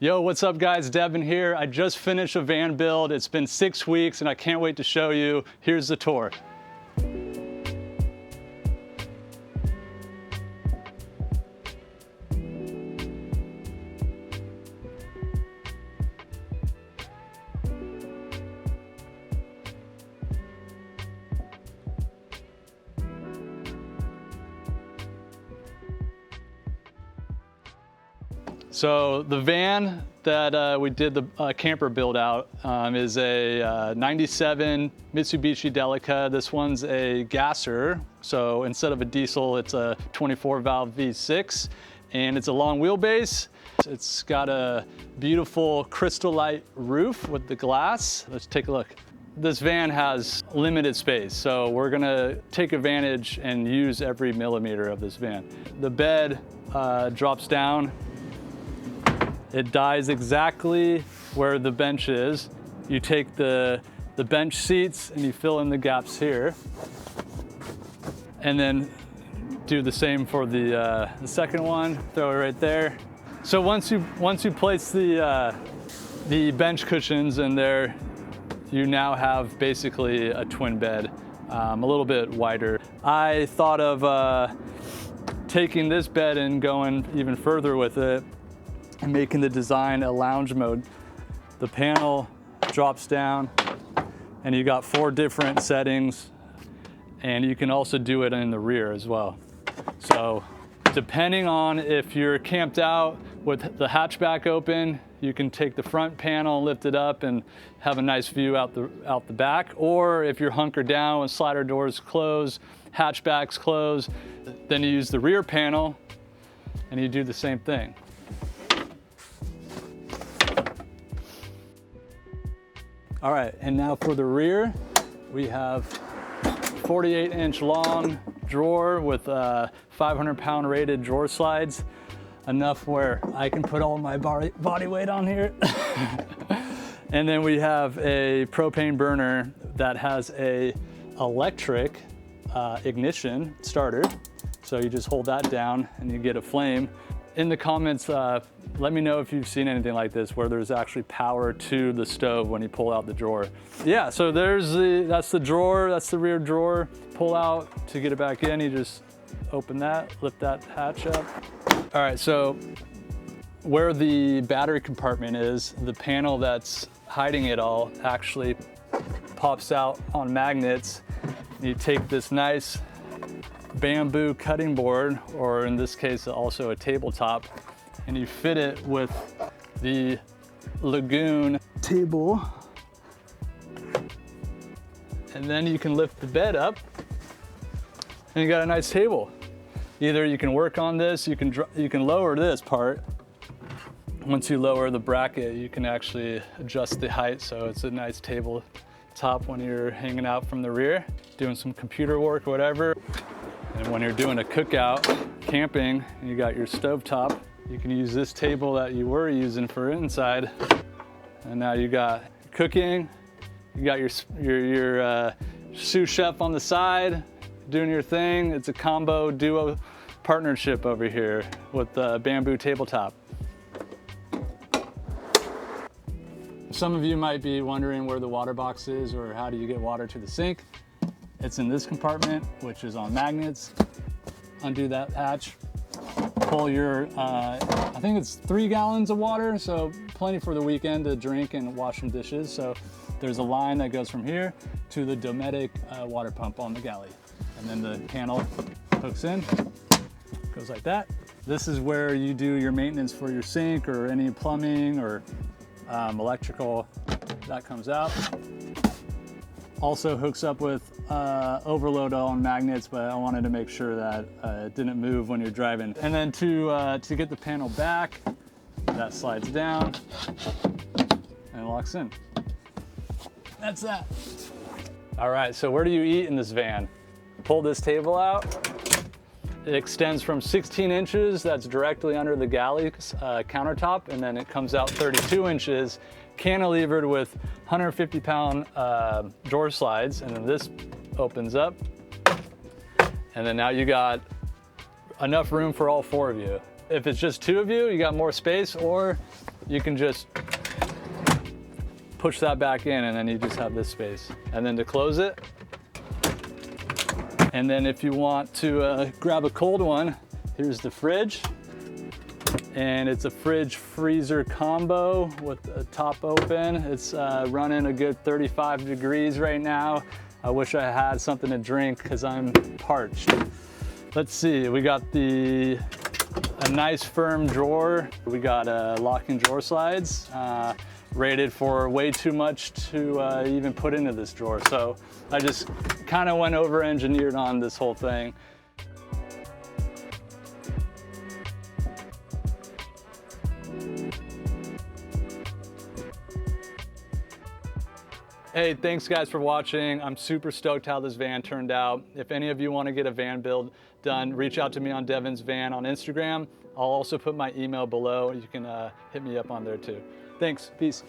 Yo, what's up guys? Devin here. I just finished a van build. It's been 6 weeks and I can't wait to show you. Here's the tour. So the van that we did the camper build out is a 97 Mitsubishi Delica. This one's a gasser. So instead of a diesel, it's a 24 valve V6 and it's a long wheelbase. It's got a beautiful crystal light roof with the glass. Let's take a look. This van has limited space, so we're gonna take advantage and use every millimeter of this van. The bed drops down. It dies exactly where the bench is. You take the bench seats and you fill in the gaps here. And then do the same for the second one, throw it right there. So once you place the bench cushions in there, you now have basically a twin bed, a little bit wider. I thought of taking this bed and going even further with it and making the design a lounge mode. The panel drops down and you got 4 different settings, and you can also do it in the rear as well. So depending on if you're camped out with the hatchback open, you can take the front panel, lift it up and have a nice view out the back. Or if you're hunkered down with slider doors closed, hatchbacks closed, then you use the rear panel and you do the same thing. All right, and now for the rear, we have 48-inch long drawer with 500-pound rated drawer slides, enough where I can put all my body weight on here. And then we have a propane burner that has a electric ignition starter. So you just hold that down and you get a flame. In the comments, let me know if you've seen anything like this where there's actually power to the stove when you pull out the drawer. Yeah, so that's the drawer, that's the rear drawer. Pull out to get it back in, you just open that, lift that hatch up. All right, so where the battery compartment is, the panel that's hiding it all actually pops out on magnets. You take this nice bamboo cutting board, or in this case also a tabletop, and you fit it with the Laguna table, and then you can lift the bed up and you got a nice table. Either you can work on this, you can lower this part. Once you lower the bracket, you can actually adjust the height so it's a nice table top when you're hanging out from the rear, doing some computer work or whatever. And when you're doing a cookout, camping, and you got your stovetop, you can use this table that you were using for inside. And now you got cooking, you got your sous chef on the side, doing your thing. It's a combo duo partnership over here with the bamboo tabletop. Some of you might be wondering where the water box is or how do you get water to the sink. It's in this compartment, which is on magnets. Undo that hatch, pull your, I think it's 3 gallons of water, so plenty for the weekend to drink and wash some dishes. So there's a line that goes from here to the Dometic water pump on the Galley. And then the panel hooks in, goes like that. This is where you do your maintenance for your sink or any plumbing or electrical. That comes out. Also hooks up with overload on magnets, but I wanted to make sure that it didn't move when you're driving. And then to get the panel back, that slides down and locks in. That's that. All right, so where do you eat in this van? Pull this table out. It extends from 16 inches, that's directly under the Galley countertop, and then it comes out 32 inches, cantilevered with 150-pound drawer slides, and then this opens up. And then now you got enough room for all 4 of you. If it's just 2 of you, you got more space, or you can just push that back in, and then you just have this space. And then to close it, and then if you want to grab a cold one, here's the fridge. And it's a fridge freezer combo with the top open. It's running a good 35 degrees right now. I wish I had something to drink because I'm parched. Let's see, we got a nice firm drawer. We got locking drawer slides, rated for way too much to even put into this drawer. So I just kind of went over engineered on this whole thing. Hey, thanks guys for watching. I'm super stoked how this van turned out. If any of you want to get a van build done, reach out to me on Devin's Van on Instagram. I'll also put my email below. You can hit me up on there too. Thanks, peace.